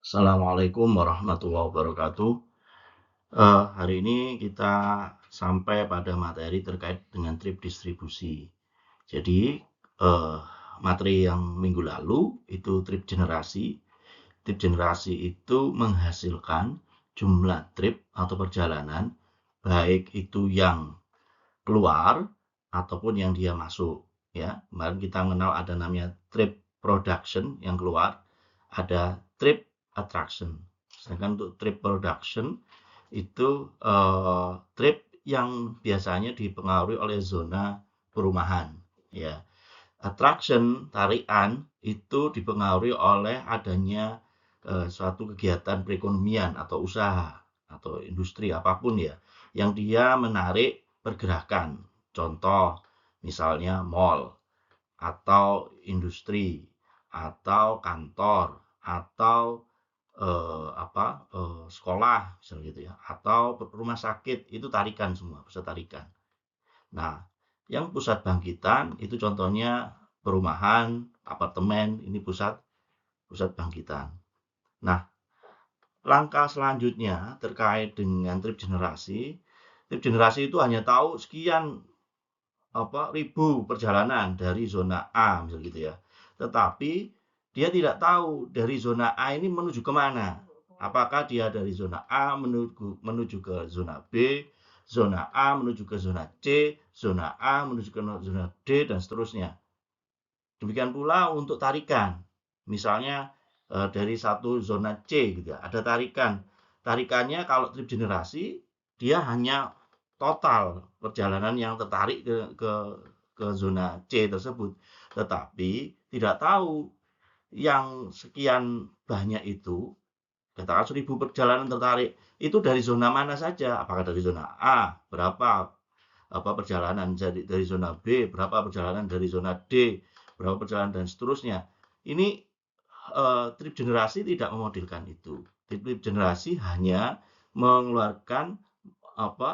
Assalamualaikum warahmatullahi wabarakatuh. Hari ini kita sampai pada materi terkait dengan trip distribusi. Jadi, materi yang minggu lalu itu trip generasi. Trip generasi itu menghasilkan jumlah trip atau perjalanan, baik itu yang keluar ataupun yang dia masuk. Ya, kemarin kita mengenal ada namanya trip production yang keluar, ada trip attraction. Sedangkan untuk trip production itu trip yang biasanya dipengaruhi oleh zona perumahan. Ya, attraction tarikan itu dipengaruhi oleh adanya suatu kegiatan perekonomian atau usaha atau industri apapun ya, yang dia menarik pergerakan. Contoh, misalnya mall atau industri atau kantor atau sekolah misalnya gitu ya, atau rumah sakit itu tarikan semua, pusat tarikan. Nah, yang pusat bangkitan itu contohnya perumahan, apartemen, ini pusat pusat bangkitan. Nah, langkah selanjutnya terkait dengan trip generasi itu hanya tahu sekian ribu perjalanan dari zona A misalnya gitu ya. Tetapi dia tidak tahu dari zona A ini menuju kemana. Apakah dia dari zona A menuju ke zona B, zona A menuju ke zona C, zona A menuju ke zona D, dan seterusnya. Demikian pula untuk tarikan. Misalnya dari satu zona C gitu ya, ada tarikan. Tarikannya kalau trip generasi dia hanya total perjalanan yang tertarik ke zona C tersebut. Tetapi tidak tahu yang sekian banyak itu, katakan 1000 perjalanan tertarik, itu dari zona mana saja? Apakah dari zona A, berapa perjalanan dari zona B, berapa perjalanan dari zona D, berapa perjalanan dan seterusnya. Ini trip generasi tidak memodelkan itu. Trip generasi hanya mengeluarkan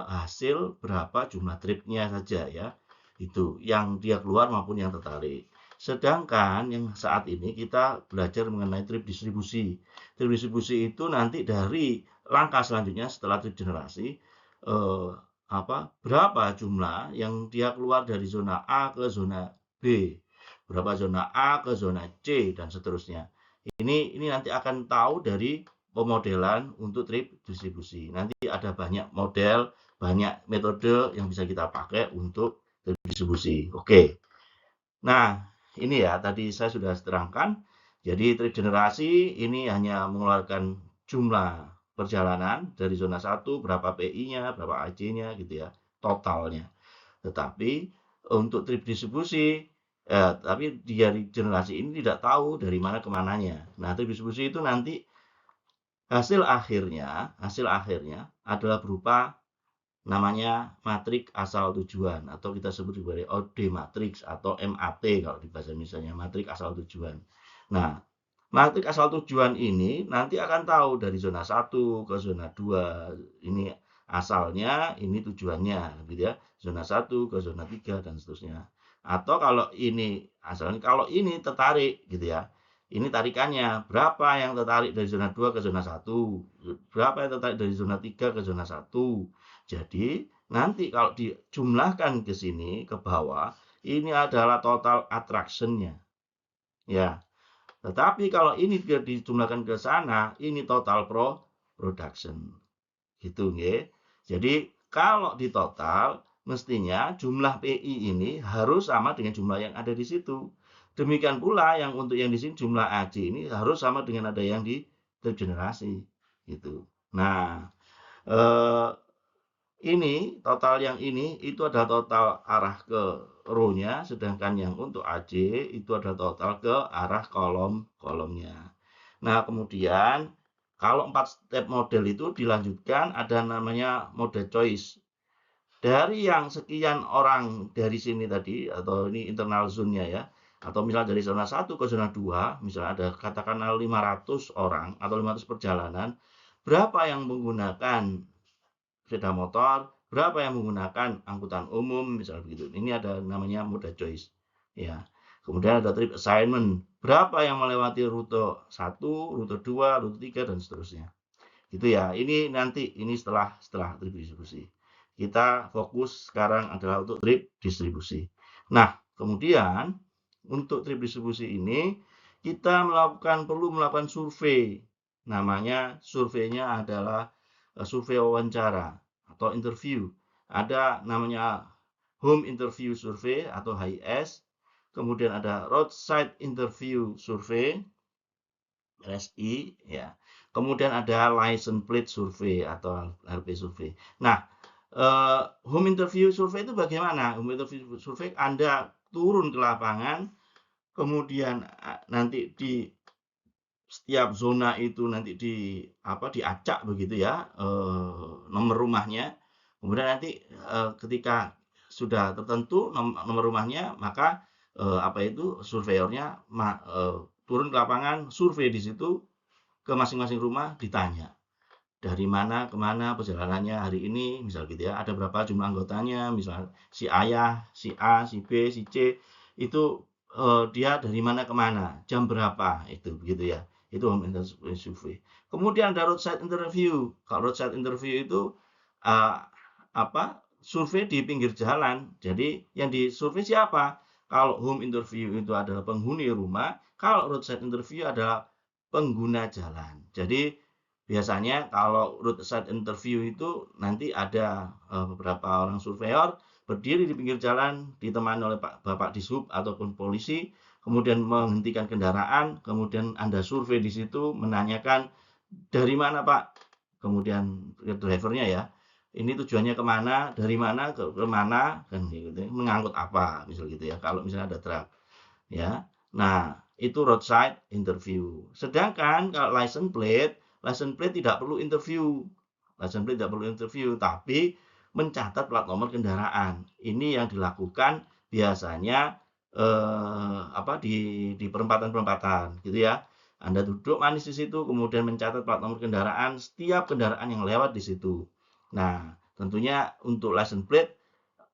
hasil berapa jumlah tripnya saja ya. Itu yang dia keluar maupun yang tertarik. Sedangkan yang saat ini kita belajar mengenai trip distribusi. Trip distribusi itu nanti dari langkah selanjutnya setelah trip generasi eh, berapa jumlah yang dia keluar dari zona A ke zona B, berapa zona A ke zona C dan seterusnya. Ini nanti akan tahu dari pemodelan untuk trip distribusi. Nanti ada banyak model, banyak metode yang bisa kita pakai untuk trip distribusi. Oke. Nah, ini ya tadi saya sudah terangkan. Jadi trip generasi ini hanya mengeluarkan jumlah perjalanan dari zona 1, berapa PI-nya, berapa AC-nya gitu ya, totalnya. Tetapi untuk trip distribusi, tapi dari generasi ini tidak tahu dari mana ke mananya. Nah, trip distribusi itu nanti hasil akhirnya adalah berupa namanya matrik asal tujuan atau kita sebut sebagai OD matrix atau MAT kalau di bahasa Indonesia, matrik asal tujuan. Nah, matrik asal tujuan ini nanti akan tahu dari zona 1 ke zona 2 ini asalnya, ini tujuannya gitu ya. Zona 1 ke zona 3 dan seterusnya. Atau kalau ini asalnya, kalau ini tertarik gitu ya. Ini tarikannya, berapa yang tertarik dari zona 2 ke zona 1, berapa yang tertarik dari zona 3 ke zona 1. Jadi, nanti kalau dijumlahkan ke sini, ke bawah, ini adalah total attraction-nya. Ya, tetapi kalau ini dijumlahkan ke sana, ini total production. Gitu, nggih. Jadi, kalau di total, mestinya jumlah PI ini harus sama dengan jumlah yang ada di situ. Demikian pula yang untuk yang di sini jumlah AC ini harus sama dengan ada yang di regenerasi. Gitu. Nah, eh, ini total yang ini itu adalah total arah ke row-nya, sedangkan yang untuk AC itu adalah total ke arah kolomnya. Nah, kemudian kalau 4 step model itu dilanjutkan ada namanya mode choice. Dari yang sekian orang dari sini tadi atau ini internal zone-nya ya, atau misalnya dari zona 1 ke zona 2, misalnya ada katakanlah 500 orang atau 500 perjalanan, berapa yang menggunakan sepeda motor, berapa yang menggunakan angkutan umum, misalnya begitu. Ini ada namanya mode choice. Ya. Kemudian ada trip assignment. berapa yang melewati rute 1, rute 2, rute 3, dan seterusnya. Gitu ya. Ini nanti, ini setelah trip distribusi. Kita fokus sekarang adalah untuk trip distribusi. Nah, kemudian untuk trip distribusi ini kita perlu melakukan survei. Namanya surveinya adalah survei wawancara atau interview. Ada namanya home interview survey atau HIS. Kemudian ada roadside interview survey RSI ya. Kemudian ada license plate survey atau LP survey. Nah, home interview survey itu bagaimana? Home interview survey Anda turun ke lapangan, kemudian nanti di setiap zona itu nanti diacak begitu ya, nomor rumahnya. Kemudian nanti ketika sudah tertentu nomor rumahnya, maka surveyornya turun ke lapangan, survei di situ ke masing-masing rumah, ditanya dari mana ke mana perjalanannya hari ini, misal gitu ya, ada berapa jumlah anggotanya, misal si ayah, si A, si B, si C, itu dia dari mana ke mana, jam berapa, itu begitu ya. Itu home interview survey. Kemudian ada roadside interview. Kalau roadside interview itu survei di pinggir jalan. Jadi yang disurvei siapa? Kalau home interview itu adalah penghuni rumah, kalau roadside interview adalah pengguna jalan. Jadi biasanya kalau roadside interview itu nanti ada beberapa orang surveyor berdiri di pinggir jalan ditemani oleh Bapak Dishub ataupun polisi, kemudian menghentikan kendaraan, kemudian Anda survei di situ, menanyakan dari mana Pak, kemudian drivernya ya, ini tujuannya kemana, dari mana ke mana, kan gitu, mengangkut apa, misal gitu ya, kalau misalnya ada truk ya. Nah, itu roadside interview. Sedangkan kalau license plate tidak perlu interview. License plate tidak perlu interview, tapi mencatat plat nomor kendaraan. Ini yang dilakukan biasanya di perempatan-perempatan gitu ya. Anda duduk manis di situ, kemudian mencatat plat nomor kendaraan setiap kendaraan yang lewat di situ. Nah, tentunya untuk license plate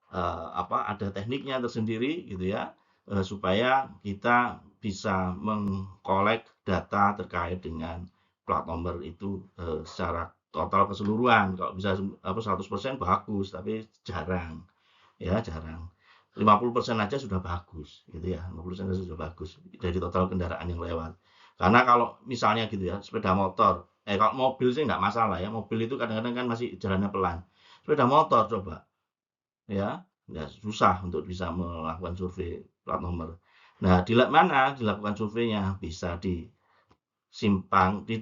ada tekniknya tersendiri gitu ya, supaya kita bisa mengkolek data terkait dengan plat nomor itu secara total keseluruhan. Kalau bisa 100% bagus, tapi jarang ya, jarang. 50% aja sudah bagus gitu ya, 50% aja sudah bagus dari total kendaraan yang lewat. Karena kalau misalnya gitu ya, sepeda motor, kalau mobil sih nggak masalah ya, mobil itu kadang-kadang kan masih jalannya pelan. Sepeda motor coba ya, susah untuk bisa melakukan survei plat nomor. Nah, di mana dilakukan surveinya? Bisa di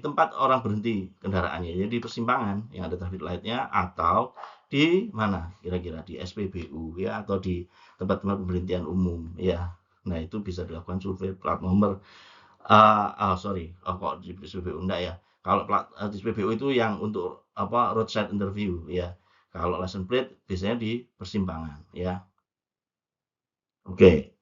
tempat orang berhenti kendaraannya, jadi di persimpangan yang ada traffic light-nya, atau di mana kira-kira di SPBU ya, atau di tempat-tempat pemberhentian umum ya. Nah, itu bisa dilakukan survei plat nomor. Kok di SPBU enggak ya? Kalau di SPBU itu yang untuk roadside interview ya. Kalau license plate biasanya di persimpangan ya. Oke.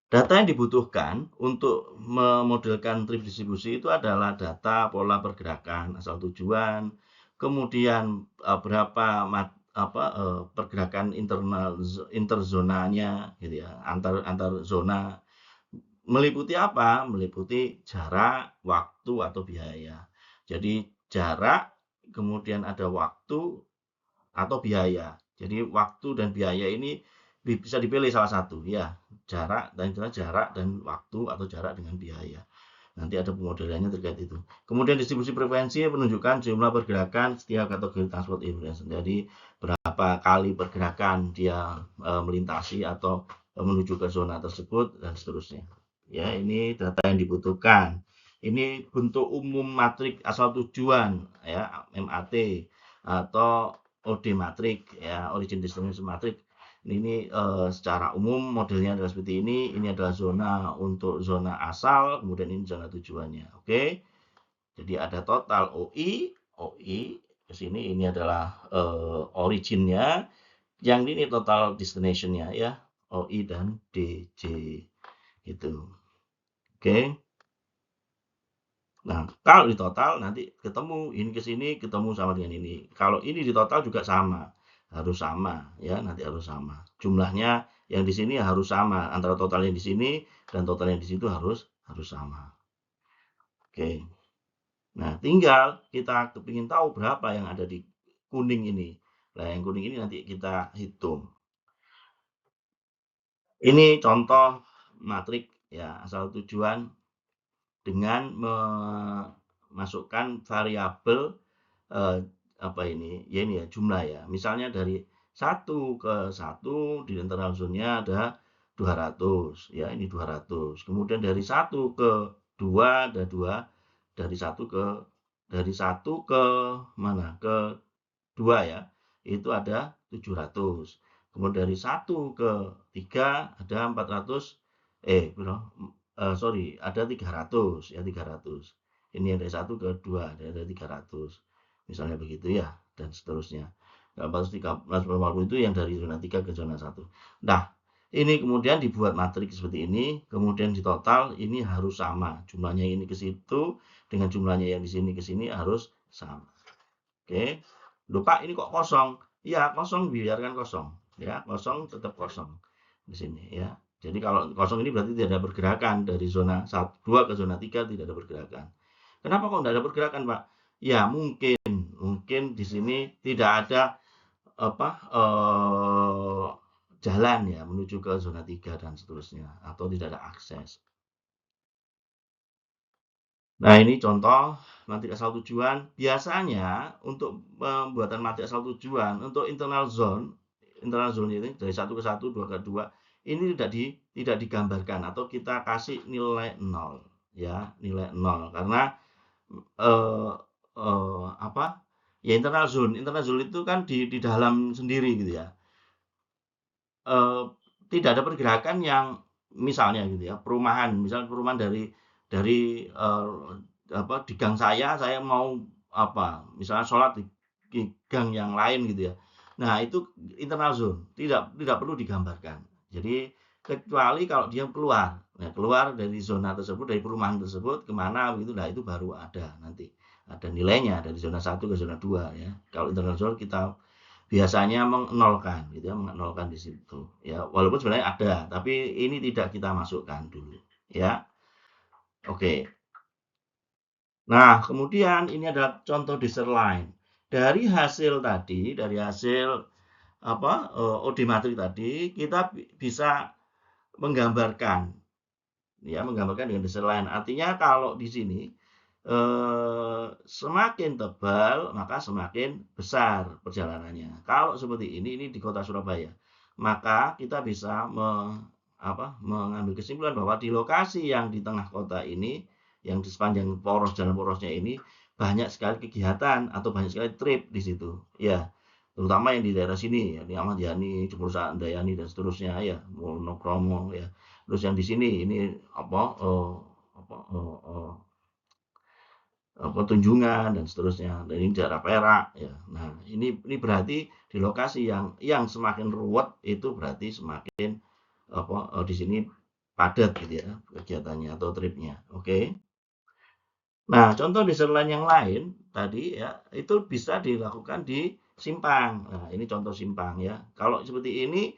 Data yang dibutuhkan untuk memodelkan trip distribusi itu adalah data pola pergerakan asal tujuan, kemudian berapa pergerakan interzonanya gitu ya, antar zona. Meliputi apa? Meliputi jarak, waktu, atau biaya. Jadi jarak, kemudian ada waktu atau biaya. Jadi waktu dan biaya ini bisa dipilih salah satu ya, jarak dan waktu atau jarak dengan biaya. Nanti ada pemodelannya terkait itu. Kemudian distribusi frekuensi menunjukkan jumlah pergerakan setiap kategori transport information. Jadi berapa kali pergerakan dia melintasi atau menuju ke zona tersebut dan seterusnya. Ya, ini data yang dibutuhkan. Ini bentuk umum matrik asal tujuan ya, MAT atau OD matrik ya, origin destination matrik. Ini secara umum modelnya adalah seperti ini. Ini adalah zona untuk zona asal, kemudian ini zona tujuannya. Oke. Jadi ada total OI ke sini, ini adalah originnya. Yang ini total destination-nya ya, OI dan DJ gitu. Oke. Nah, kalau di total nanti ketemu ini ke sini ketemu sama dengan ini. Kalau ini di total juga sama. harus sama ya, nanti harus sama. Jumlahnya yang di sini harus sama antara total yang di sini dan total yang di situ harus sama. Oke. Nah, tinggal kita kepingin tahu berapa yang ada di kuning ini. Nah, yang kuning ini nanti kita hitung. Ini contoh matrik ya, asal tujuan dengan memasukkan variabel apa ini? Ya ini ya, jumlah ya. Misalnya dari 1 ke 1 di internal zone-nya ada 200 ya, ini 200. Kemudian dari 1 ke 2 ada 2, dari 1 ke mana? Ke 2 ya, itu ada 700. Kemudian dari 1 ke 3 ada 400, sorry, ada 300 ya, 300. Ini yang dari 1 ke 2 ada 300. Misalnya begitu ya, dan seterusnya. 450 itu yang dari zona 3 ke zona 1. Nah, ini kemudian dibuat matriks seperti ini, kemudian di total ini harus sama. Jumlahnya ini ke situ dengan jumlahnya yang di sini ke sini harus sama. Oke. Loh Pak, ini kok kosong? Ya, kosong biarkan kosong. Ya, kosong tetap kosong di sini ya. Jadi kalau kosong ini berarti tidak ada pergerakan dari zona 2 ke zona 3 tidak ada pergerakan. Kenapa kok tidak ada pergerakan, Pak? Ya, mungkin di sini tidak ada apa jalan ya menuju ke zona 3 dan seterusnya atau tidak ada akses. Nah, ini contoh matrik asal tujuan. Biasanya untuk pembuatan matrik asal tujuan untuk internal zone ini dari 1 ke 1, 2 ke 2, ini tidak digambarkan atau kita kasih nilai 0 ya, nilai 0 karena eh, apa? Ya internal zone itu kan di dalam sendiri gitu ya. Eh, Tidak ada pergerakan yang misalnya gitu ya, misalnya perumahan dari apa di gang saya mau apa, misalnya sholat di gang yang lain gitu ya. Nah, itu internal zone, tidak perlu digambarkan. Jadi kecuali kalau dia keluar, nah, keluar dari zona tersebut, dari perumahan tersebut kemana begitu, nah itu baru ada nanti ada nilainya dari zona 1 ke zona 2 ya. Kalau internal zone kita biasanya mengnolkan gitu ya, mengnolkan di situ ya, walaupun sebenarnya ada tapi ini tidak kita masukkan dulu ya. Oke, nah kemudian ini adalah contoh desert line dari hasil tadi, dari hasil apa OD matrik tadi kita bisa menggambarkan ya, menggambarkan dengan desert line. Artinya kalau di sini semakin tebal maka semakin besar perjalanannya. Kalau seperti ini di kota Surabaya, maka kita bisa mengambil kesimpulan bahwa di lokasi yang di tengah kota ini, yang di sepanjang jalan porosnya ini, banyak sekali kegiatan atau banyak sekali trip di situ. Ya, terutama yang di daerah sini, ya, di Ahmad Yani, Jemur Dayani dan seterusnya ya, Monokromo ya. Terus yang di sini ini apa Tunjungan dan seterusnya. Dan ini daerah Perak ya. Nah, ini berarti di lokasi yang semakin ruwet itu berarti semakin di sini padat gitu ya kegiatannya atau tripnya. Oke. Nah, contoh di lain yang lain tadi ya itu bisa dilakukan di simpang. Nah, ini contoh simpang ya. Kalau seperti ini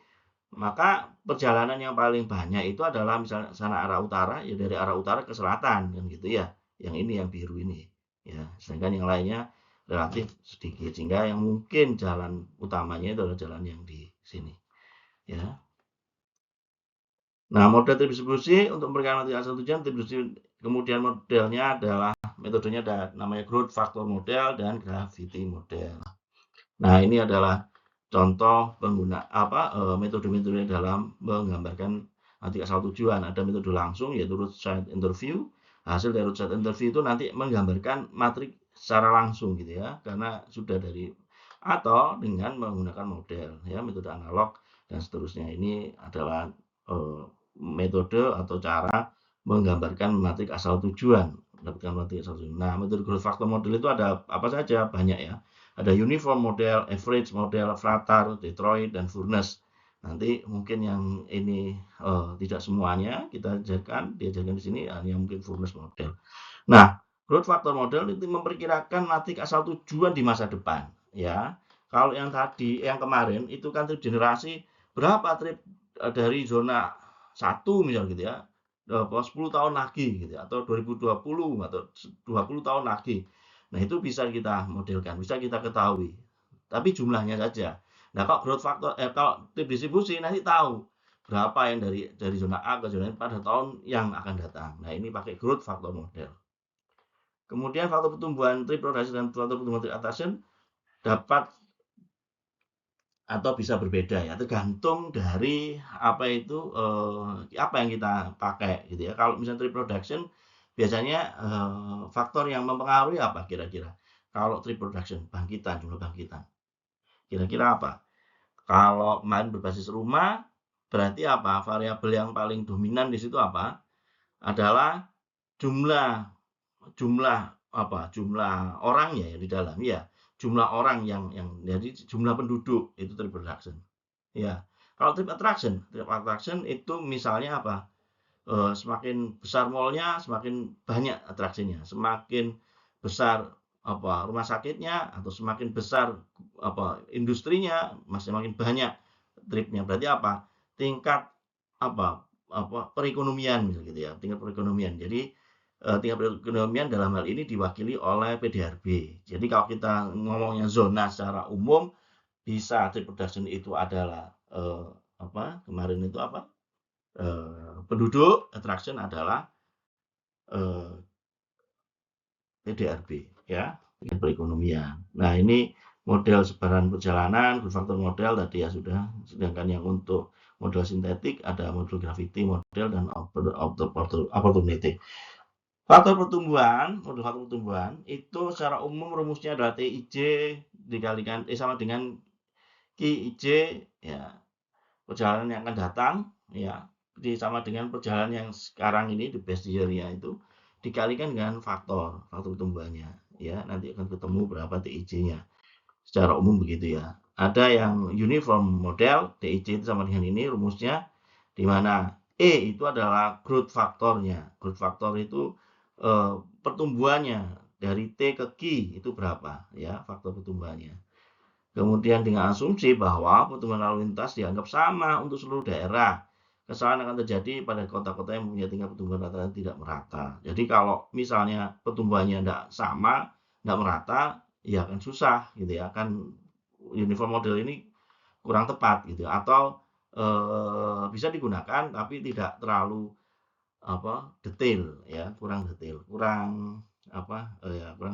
maka perjalanan yang paling banyak itu adalah misalnya sana arah utara ya, dari arah utara ke selatan kan gitu ya. Yang ini yang biru ini ya. Sedangkan yang lainnya relatif sedikit sehingga yang mungkin jalan utamanya itu adalah jalan yang di sini ya. Nah, model distribusi untuk memberikan nanti asal tujuan distribusi, kemudian modelnya adalah metodenya ada namanya growth factor model dan gravity model. Nah, ini adalah contoh metode-metode dalam menggambarkan nanti asal tujuan. Ada metode langsung yaitu root side interview. Hasil dari root side interview itu nanti menggambarkan matrik secara langsung gitu ya, karena sudah dari atau dengan menggunakan model ya, metode analog dan seterusnya. Ini adalah metode atau cara menggambarkan matrik asal tujuan, mendapatkan matrik asal tujuan. Nah, metode growth factor model itu ada apa saja? Banyak ya. Ada uniform model, average model, Fratar, Detroit, dan Furness. Nanti mungkin yang ini tidak semuanya kita diajarkan di sini, hanya mungkin Furness model. Nah, growth factor model itu memperkirakan matrik asal tujuan di masa depan, ya. Kalau yang tadi, yang kemarin itu kan trip generasi berapa trip dari zona 1 misal gitu ya, 10 tahun lagi gitu ya, atau 2020 atau 20 tahun lagi. Nah, itu bisa kita modelkan, bisa kita ketahui. Tapi jumlahnya saja. Nah, kalau growth factor kalau trip distribusi nanti tahu berapa yang dari zona A ke zona B pada tahun yang akan datang. Nah, ini pakai growth factor model. Kemudian faktor pertumbuhan trip production dan faktor pertumbuhan trip attraction dapat atau bisa berbeda ya, tergantung dari apa itu apa yang kita pakai gitu ya. Kalau misalnya trip production biasanya faktor yang mempengaruhi apa kira-kira? Kalau trip production, bangkitan, jumlah bangkitan. Kira-kira apa? Kalau kemarin berbasis rumah, berarti apa? Variabel yang paling dominan di situ apa? Adalah jumlah jumlah jumlah orang ya di dalam ya, jumlah orang yang jadi jumlah penduduk itu trip production ya. Kalau trip attraction itu misalnya apa, semakin besar mallnya semakin banyak atraksinya, semakin besar rumah sakitnya atau semakin besar industrinya semakin banyak tripnya. Berarti apa, tingkat apa perekonomian gitu ya, tingkat perekonomian. Jadi tingkat perekonomian dalam hal ini diwakili oleh PDRB. Jadi kalau kita ngomongnya zona secara umum, bisa trip production itu adalah kemarin itu penduduk, attraction adalah PDRB ya, tingkat perekonomian. Nah, ini model sebaran perjalanan, faktor model tadi ya sudah. Sedangkan yang untuk model sintetik ada model gravity model dan opportunity. Faktor pertumbuhan, model faktor pertumbuhan itu secara umum rumusnya adalah TIJ dikalikan sama dengan QIJ ya, perjalanan yang akan datang ya, sama dengan perjalanan yang sekarang ini di base year-nya itu dikalikan dengan faktor pertumbuhannya ya, nanti akan ketemu berapa TIJ-nya. Secara umum begitu ya. Ada yang uniform model, TIJ itu sama dengan ini rumusnya, di mana E itu adalah growth faktornya. Growth faktor itu pertumbuhannya dari T ke Q itu berapa ya, faktor pertumbuhannya. Kemudian dengan asumsi bahwa pertumbuhan lalu lintas dianggap sama untuk seluruh daerah. Kesalahan akan terjadi pada kota-kota yang mempunyai tingkat pertumbuhan rata tidak merata. Jadi kalau misalnya pertumbuhannya tidak sama, tidak merata, ya akan susah gitu ya. Kan uniform model ini kurang tepat gitu. Atau bisa digunakan tapi tidak terlalu detail ya, kurang detail, kurang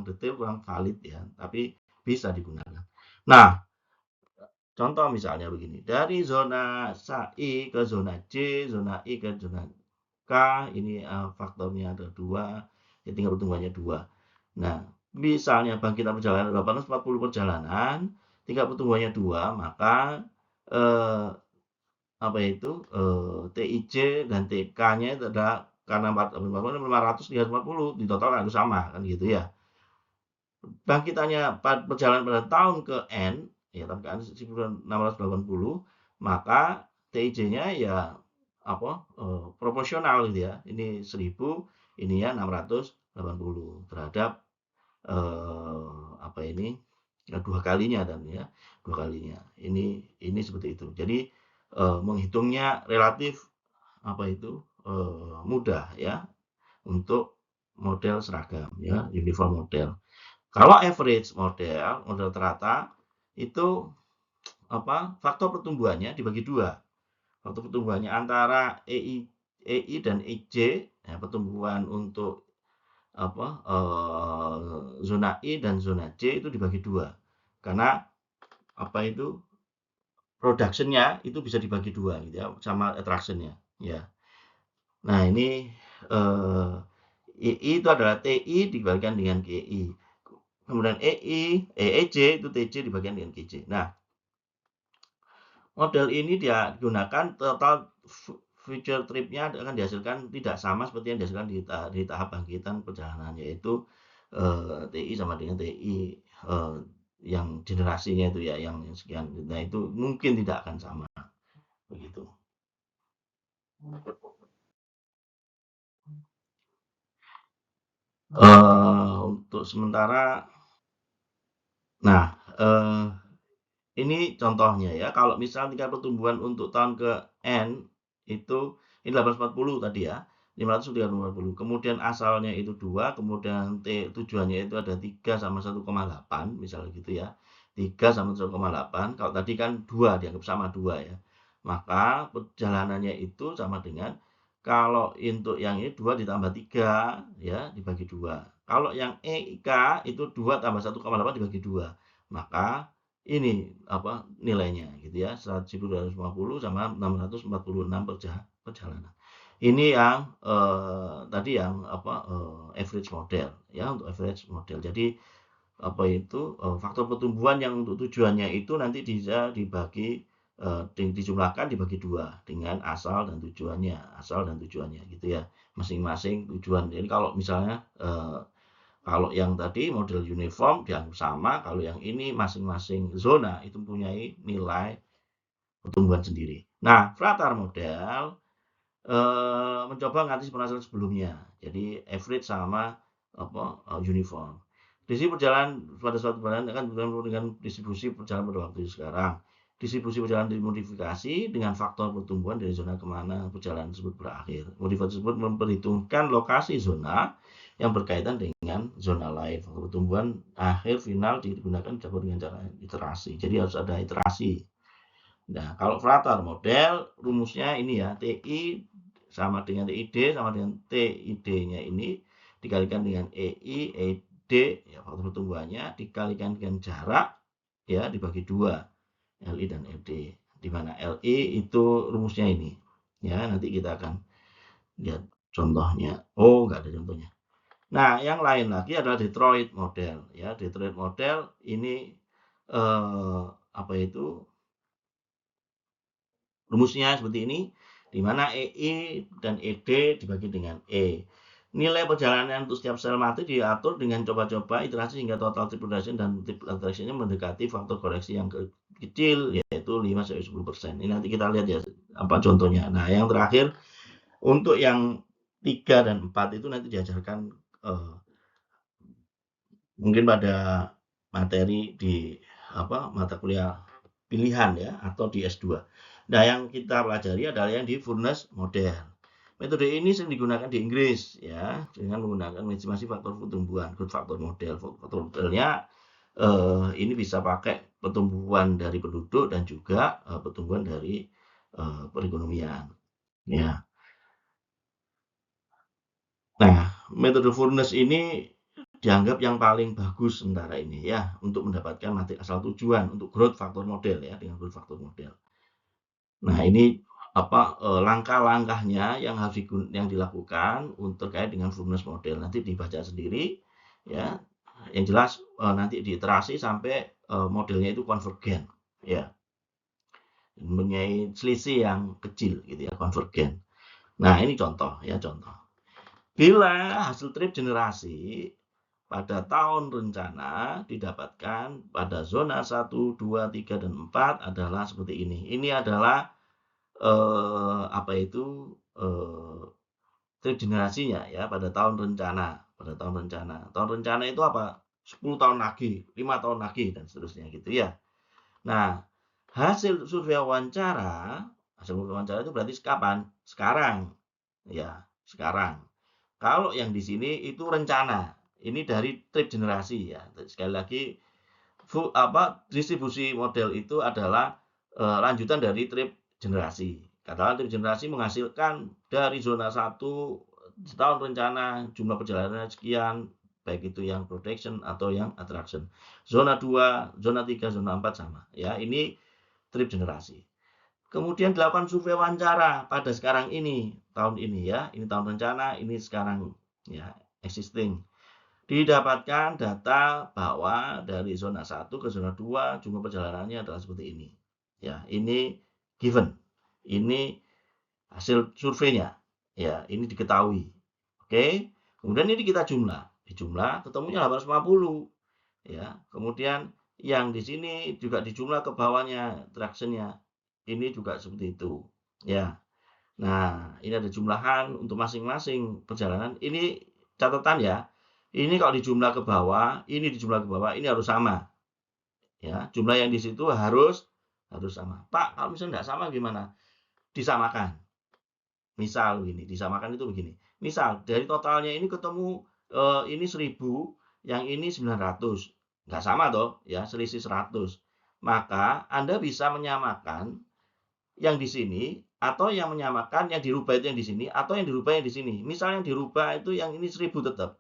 detail, kurang valid ya, tapi bisa digunakan. Nah, contoh misalnya begini, dari zona I ke zona C, zona I ke zona K, ini faktornya ada 2, ya tinggal pertumbuhannya 2. Nah, misalnya bangkitan perjalanan 840 perjalanan, tingkat pertumbuhannya 2, maka eh, TIJ dan TK-nya itu adalah karena 540 di total harus sama kan gitu ya. Bangkitannya perjalanan pada tahun ke N ya, tahun ke 1680, maka TIJ-nya ya proporsional gitu ya. Ini 1000, ini ya 680 terhadap dua kalinya dan ya, dua kalinya. Ini seperti itu. Jadi menghitungnya relatif mudah ya untuk model seragam ya, uniform model. Kalau average model rata itu faktor pertumbuhannya dibagi dua. Faktor pertumbuhannya antara EI dan EJ ya, pertumbuhan untuk zona I dan zona C itu dibagi dua. Karena productionnya itu bisa dibagi dua gitu ya, sama attractionnya ya. Nah, ini EI itu adalah TI dibalikan dengan GI. Kemudian EJ itu TJ dibagikan dengan GJ. Nah, model ini dia digunakan total future trip-nya akan dihasilkan tidak sama seperti yang dihasilkan di tahap bangkitan perjalanan, yaitu TI sama dengan TI yang generasinya itu ya, yang sekian. Nah, itu mungkin tidak akan sama begitu. Untuk sementara, nah Ini contohnya ya, kalau misal tingkat pertumbuhan untuk tahun ke N itu ini 840 tadi ya, 500 340. Kemudian asalnya itu 2, kemudian tujuannya itu ada 3 sama 1,8 misalnya gitu ya. 3 sama 1,8. Kalau tadi kan 2 dianggap sama 2 ya. Maka perjalanannya itu sama dengan kalau untuk yang ini 2 ditambah 3 ya dibagi 2. Kalau yang EK itu 2 tambah 1,8 dibagi 2. Maka ini apa nilainya gitu ya 1.250 sama 646 perjalanan. Ini yang tadi yang apa average model ya untuk average model. Jadi apa itu faktor pertumbuhan yang untuk tujuannya itu nanti bisa dibagi dijumlahkan dibagi 2 dengan asal dan tujuannya gitu ya masing-masing tujuan. Jadi kalau misalnya kalau yang tadi model uniform dianggap sama, kalau yang ini masing-masing zona itu mempunyai nilai pertumbuhan sendiri. Nah, Fratar model mencoba mengantisipasi penghasilan sebelumnya. Jadi average sama apa uniform. Distribusi perjalanan pada suatu perjalanan akan bergantung dengan distribusi perjalanan pada waktu sekarang. Distribusi perjalanan dimodifikasi dengan faktor pertumbuhan dari zona kemana perjalanan tersebut berakhir. Modifikasi tersebut memperhitungkan lokasi zona yang berkaitan dengan zona lain. Faktor pertumbuhan akhir final digunakan dapat dengan cara iterasi. Jadi harus ada iterasi. Nah, kalau Fratar model rumusnya ini ya, TI sama dengan TID sama dengan TID-nya ini dikalikan dengan EI, ED ya faktor pertumbuhannya dikalikan dengan jarak ya dibagi 2 LI dan ED. Di mana LI itu rumusnya ini. Ya, nanti kita akan lihat contohnya. Oh, enggak ada contohnya. Nah, yang lain lagi adalah Detroit model ya. Detroit model ini apa itu rumusnya seperti ini, di mana EI dan ED dibagi dengan E. Nilai perjalanan untuk setiap sel mati diatur dengan coba-coba iterasi hingga total trip reduction dan trip attraction-nya mendekati faktor koreksi yang kecil, yaitu 5-10%. Ini nanti kita lihat ya apa contohnya. Nah, yang terakhir untuk yang 3 dan 4 itu nanti diajarkan mungkin pada materi di apa mata kuliah pilihan ya atau di S2. Nah, yang kita pelajari adalah yang di Furness model. Metode ini sering digunakan di Inggris ya dengan menggunakan estimasi faktor pertumbuhan, growth factor model. Faktor modelnya ini bisa pakai pertumbuhan dari penduduk dan juga pertumbuhan dari perekonomian. Ya. Nah, metode Furness ini dianggap yang paling bagus sementara ini ya untuk mendapatkan matrik asal tujuan untuk growth factor model ya dengan growth factor model. Nah, ini apa langkah-langkahnya yang harus yang dilakukan untuk terkait dengan Furness model. Nanti dibaca sendiri ya. Yang jelas nanti diiterasi sampai modelnya itu konvergen ya. Mempunyai selisih yang kecil gitu ya, konvergen. Nah, ini contoh ya, contoh. Bila hasil trip generasi pada tahun rencana didapatkan pada zona 1, 2, 3, dan 4 adalah seperti ini. Ini adalah apa itu trip generasinya ya pada tahun rencana. Pada tahun rencana. Tahun rencana itu apa? 10 tahun lagi, 5 tahun lagi, dan seterusnya gitu ya. Nah, hasil survei wawancara itu berarti kapan? Sekarang. Ya, sekarang. Kalau yang di sini itu rencana. Ini dari trip generasi ya. Sekali lagi distribusi model itu adalah lanjutan dari trip generasi. Katakan trip generasi menghasilkan dari zona 1 setahun rencana jumlah perjalanan sekian, baik itu yang protection atau yang attraction. Zona 2, zona 3, zona 4 sama. Ya, ini trip generasi. Kemudian dilakukan survei wawancara pada sekarang ini, tahun ini ya. Ini tahun rencana, ini sekarang ya, existing. Didapatkan data bahwa dari zona 1 ke zona 2 jumlah perjalanannya adalah seperti ini. Ya, ini given. Ini hasil surveinya. Ya, ini diketahui. Oke. Kemudian ini kita jumlah. Dijumlah ketemunya 850. Ya, kemudian yang di sini juga dijumlah ke bawahnya tractionnya. Ini juga seperti itu. Ya. Nah, ini ada jumlahan untuk masing-masing perjalanan. Ini catatan ya. Ini kalau dijumlah ke bawah, ini dijumlah ke bawah, ini harus sama. Ya, jumlah yang di situ harus sama. Pak, kalau misalnya nggak sama gimana? Disamakan. Misal begini, disamakan itu begini. Misal dari totalnya ini ketemu ini 1000, yang ini 900. Nggak sama toh, ya, selisih 100. Maka Anda bisa menyamakan yang di sini atau yang menyamakan yang dirubah itu yang di sini atau yang dirubah yang di sini. Misal yang dirubah itu yang ini 1000 tetap.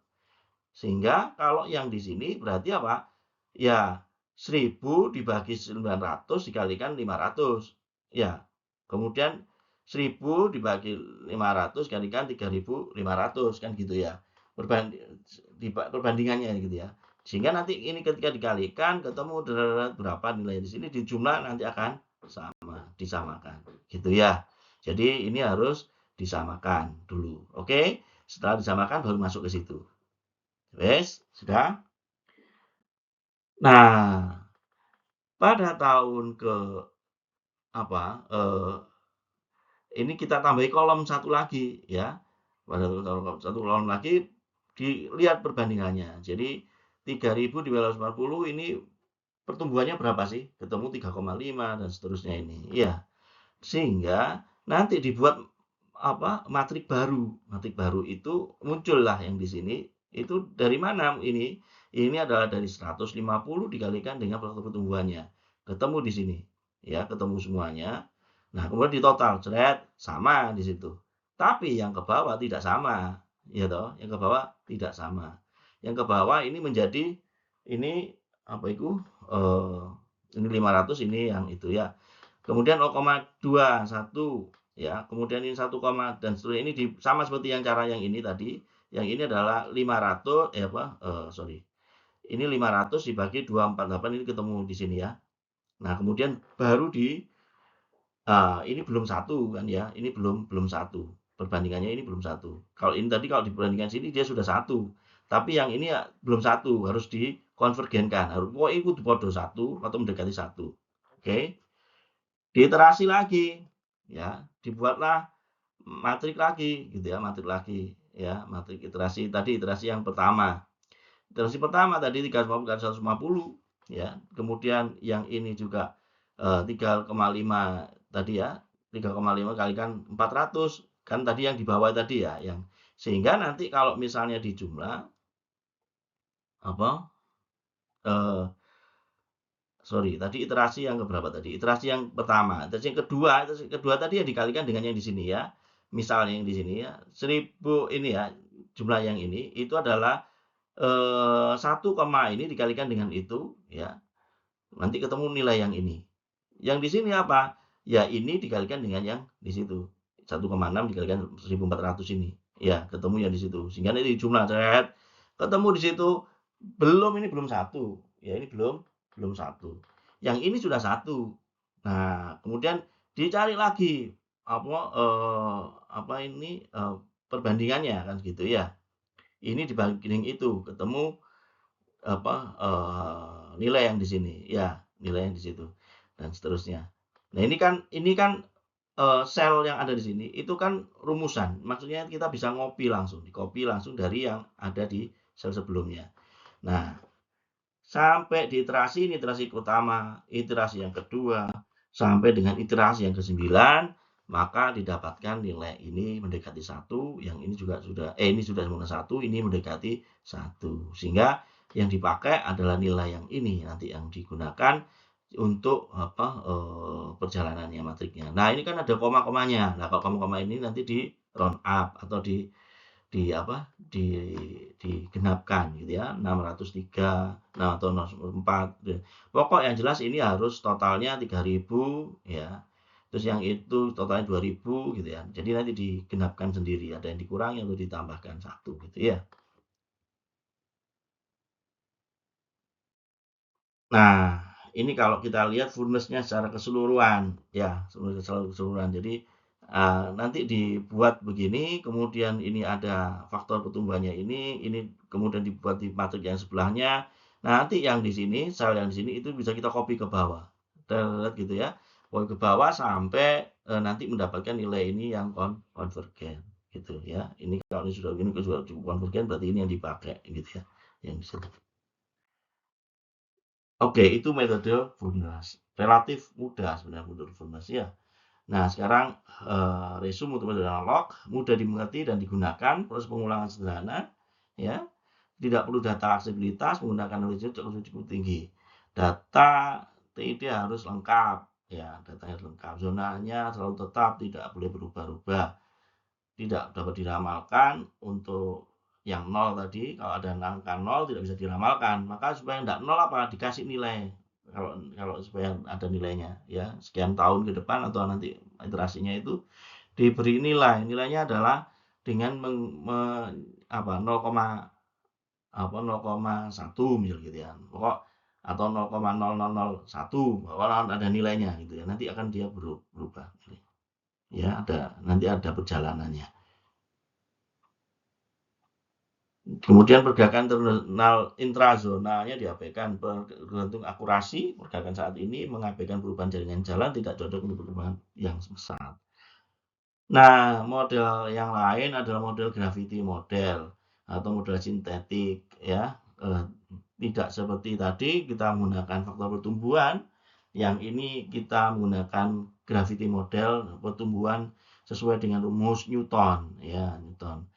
Sehingga kalau yang di sini berarti apa? Ya, 1000 dibagi 900 dikalikan 500. Ya, kemudian 1000 dibagi 500 kalikan 3.500 kan gitu ya. Perbandingannya gitu ya. Sehingga nanti ini ketika dikalikan ketemu berapa nilai di sini, di jumlah nanti akan sama, disamakan. Gitu ya. Jadi ini harus disamakan dulu. Oke? Setelah disamakan baru masuk ke situ. Wes, sudah? Nah, pada tahun ke apa? Ini kita tambahi kolom satu lagi ya. Pada satu kolom lagi dilihat perbandingannya. Jadi 3.000 di 240 ini pertumbuhannya berapa sih? Ketemu 3,5 dan seterusnya ini. Iya. Sehingga nanti dibuat apa? Matrik baru. Matrik baru itu muncullah yang di sini. Itu dari mana ini? Ini adalah dari 150 dikalikan dengan pertumbuhannya. Ketemu di sini. Ya, ketemu semuanya. Nah, kemudian di total, ceret, sama di situ. Tapi yang ke bawah tidak sama, ya toh? Yang ke bawah tidak sama. Yang ke bawah ini menjadi ini apa itu? Ini 500, ini yang itu ya. Kemudian 0,21 ya. Kemudian ini 1, dan seterusnya ini sama seperti yang cara yang ini tadi. Yang ini adalah 500 sorry. Ini 500 dibagi 248 ini ketemu di sini ya. Nah, kemudian baru ini belum satu kan ya, ini belum satu. Perbandingannya ini belum satu. Kalau ini tadi kalau dibandingkan sini dia sudah satu. Tapi yang ini ya belum satu, harus dikonvergenkan. Harus pokoknya itu podo satu atau mendekati satu. Oke. Diiterasi lagi. Ya, dibuatlah matrik lagi gitu ya, matrik lagi ya, matrik iterasi tadi iterasi yang pertama. Iterasi pertama tadi 350 kali 150 ya. Kemudian yang ini juga 3,5 tadi ya, 3,5 kalikan 400 kan tadi yang di bawah tadi ya, yang sehingga nanti kalau misalnya dijumlah apa eh, sorry tadi iterasi yang keberapa tadi, iterasi yang pertama, iterasi yang kedua tadi yang dikalikan dengan yang di sini ya, misalnya yang di sini ya 1000 ini ya, jumlah yang ini itu adalah 1, ini dikalikan dengan itu ya, nanti ketemu nilai yang ini. Yang di sini apa? Ya ini dikalikan dengan yang di situ. 1,6 dikalikan 1.400 ini. Ya, ketemu yang di situ. Sehingga nanti jumlah ceret ketemu di situ. Ini belum satu. Ya, ini belum satu. Yang ini sudah satu. Nah, kemudian dicari lagi apa ini perbandingannya kan gitu ya. Ini dibanding itu ketemu apa nilai yang di sini ya, nilai yang di situ dan seterusnya. Nah, ini kan sel yang ada di sini itu kan rumusan, maksudnya kita bisa di-copy langsung dari yang ada di sel sebelumnya. Nah, sampai di iterasi ini, iterasi utama, iterasi yang kedua, sampai dengan iterasi yang ke-9, maka didapatkan nilai ini mendekati 1, yang ini juga sudah ini sudah satu, ini mendekati 1. Sehingga yang dipakai adalah nilai yang ini nanti yang digunakan untuk perjalanannya matriknya. Nah, ini kan ada koma-komanya. Nah, kalau koma-koma ini nanti di round up atau apa digenapkan gitu ya, 603 nah atau 4. Pokok yang jelas ini harus totalnya 3.000 ya. Terus yang itu totalnya 2.000 gitu ya. Jadi nanti digenapkan sendiri, ada yang dikurangi atau ditambahkan satu gitu ya. Nah, ini kalau kita lihat furnace-nya secara keseluruhan, ya, secara keseluruhan. Jadi nanti dibuat begini, kemudian ini ada faktor pertumbuhannya ini kemudian dibuat di matrik yang sebelahnya. Nah, nanti yang di sini, sel yang di sini itu bisa kita copy ke bawah, gitu ya, copy ke bawah sampai nanti mendapatkan nilai ini yang konvergen, gitu ya. Ini kalau ini sudah cukup konvergen, berarti ini yang dipakai, gitu ya, yang di sini. Oke, itu metode Furnas. Relatif mudah sebenarnya metode Furnas ya. Nah, sekarang resume untuk metode analog, mudah dimengerti dan digunakan, proses pengulangan sederhana, ya. Tidak perlu data aksesibilitas, menggunakan knowledge cukup tinggi. Data TID harus lengkap, ya, datanya harus lengkap. Zonanya selalu tetap, tidak boleh berubah-ubah. Tidak dapat diramalkan untuk yang nol tadi, kalau ada angka nol tidak bisa diramalkan. Maka supaya tidak nol apa? Dikasih nilai. Kalau supaya ada nilainya, ya sekian tahun ke depan atau nanti iterasinya itu diberi nilai. Nilainya adalah dengan 0,1 misal gitu ya. Pokok atau 0,0001 kalau ada nilainya gitu ya. Nanti akan dia berubah. Ya, nanti ada perjalanannya. Kemudian pergerakan internal intrazonalnya diabaikan, bergantung akurasi pergerakan saat ini mengabaikan perubahan jaringan jalan tidak cocok untuk perubahan yang besar. Nah, model yang lain adalah model gravity model atau model sintetik ya. Tidak seperti tadi kita menggunakan faktor pertumbuhan, yang ini kita menggunakan gravity model pertumbuhan sesuai dengan rumus Newton ya, Newton.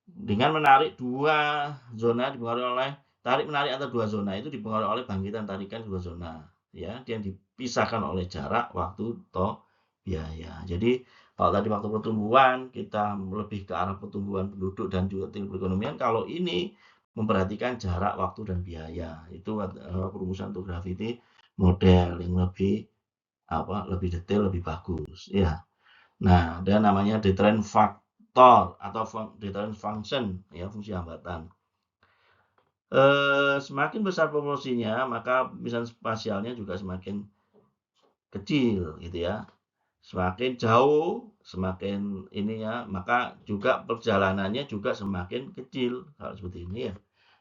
Dengan menarik dua zona dipengaruhi oleh tarik menarik antara dua zona itu dipengaruhi oleh bangkitan tarikan dua zona ya, yang dipisahkan oleh jarak, waktu, atau biaya. Jadi kalau tadi waktu pertumbuhan kita lebih ke arah pertumbuhan penduduk dan juga tingkat perekonomian, kalau ini memperhatikan jarak, waktu, dan biaya. Itu perumusan untuk gravity model yang lebih detail, lebih bagus ya. Nah, ada namanya deterrent factor atau deterrent function ya, fungsi hambatan. Semakin besar proporsinya, maka misalnya spasialnya juga semakin kecil gitu ya. Semakin jauh, semakin ini ya, maka juga perjalanannya juga semakin kecil kalau seperti ini ya.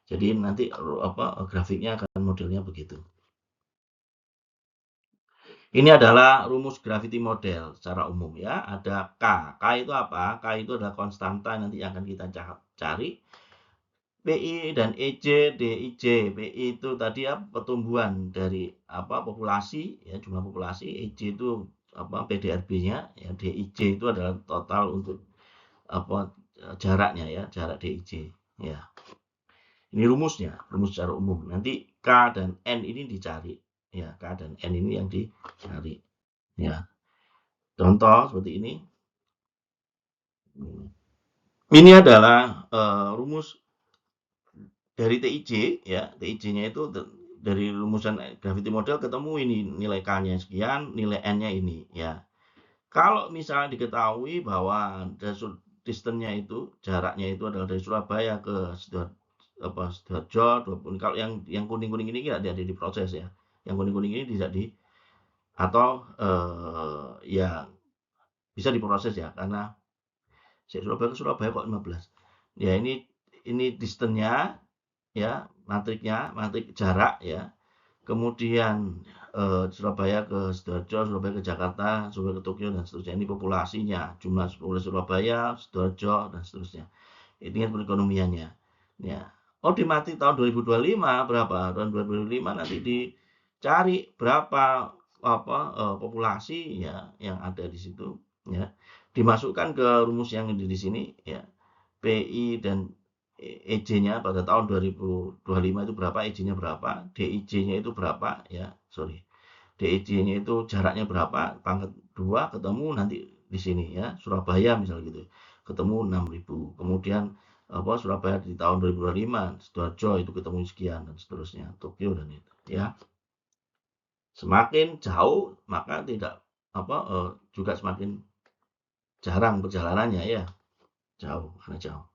Jadi nanti grafiknya akan modelnya begitu. Ini adalah rumus gravity model secara umum ya. Ada K. K itu apa? K itu adalah konstanta nanti yang akan kita cari. PI dan EJ, DIJ. PI itu tadi ya pertumbuhan dari populasi ya, jumlah populasi. EJ itu PDRB-nya ya. DIJ itu adalah total untuk jaraknya ya, jarak DIJ ya. Ini rumusnya, rumus secara umum. Nanti K dan N ini dicari ya, K dan N ini yang dicari ya. Contoh seperti ini. Ini adalah rumus dari TIJ ya. TIJ-nya itu dari rumusan gravity model ketemu ini nilai K-nya sekian, nilai N-nya ini ya. Kalau misalnya diketahui bahwa distance-nya itu, jaraknya itu adalah dari Surabaya ke Sidoarjo, kalau yang kuning-kuning ini tidak ada diproses ya. Yang kuning-kuning ini tidak atau ya bisa diproses ya, karena Surabaya ke Surabaya kok 15. Ya ini distance-nya ya, matrik jarak ya. Kemudian Surabaya ke Sidoarjo, Surabaya ke Jakarta, Surabaya ke Tokyo dan seterusnya. Ini populasinya, jumlah Surabaya, Sidoarjo dan seterusnya. Ini kan perekonomiannya. Ya. Oh, di mati tahun 2025 berapa? Tahun 2025 nanti dicari berapa populasi ya yang ada di situ ya. Dimasukkan ke rumus yang di sini ya. PI dan EJ-nya pada tahun 2025 itu berapa, EJ-nya berapa, DIJ-nya itu berapa ya, DIJ-nya itu jaraknya berapa, pangkat 2 ketemu nanti di sini ya, Surabaya misalnya gitu, ketemu 6.000. Kemudian Surabaya di tahun 2025, Sidoarjo itu ketemu sekian dan seterusnya, Tokyo dan itu ya. Semakin jauh maka tidak juga semakin jarang perjalanannya ya, jauh karena jauh.